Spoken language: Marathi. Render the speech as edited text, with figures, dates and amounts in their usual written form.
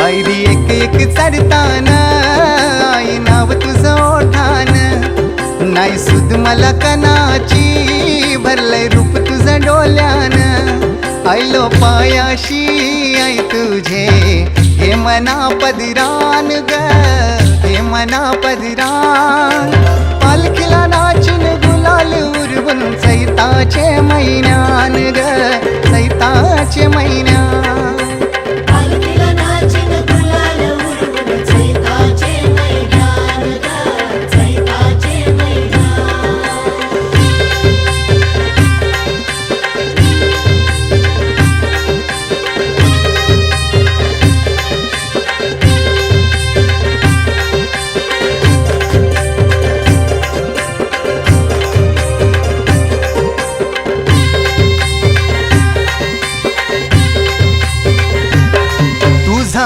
पायरी एक एक चढताना आई नाव तुझं ओठान, नाही सुद मला कणाची भरलंय रूप तुझं डोल्यान, आयलो पायाशी आई तुझे हे मना पदरान ग, हे मना पदरान, पालखीला नाचून गुलाल उरवून चैताचे महिन्यान ग, चैताचे महिन्यान.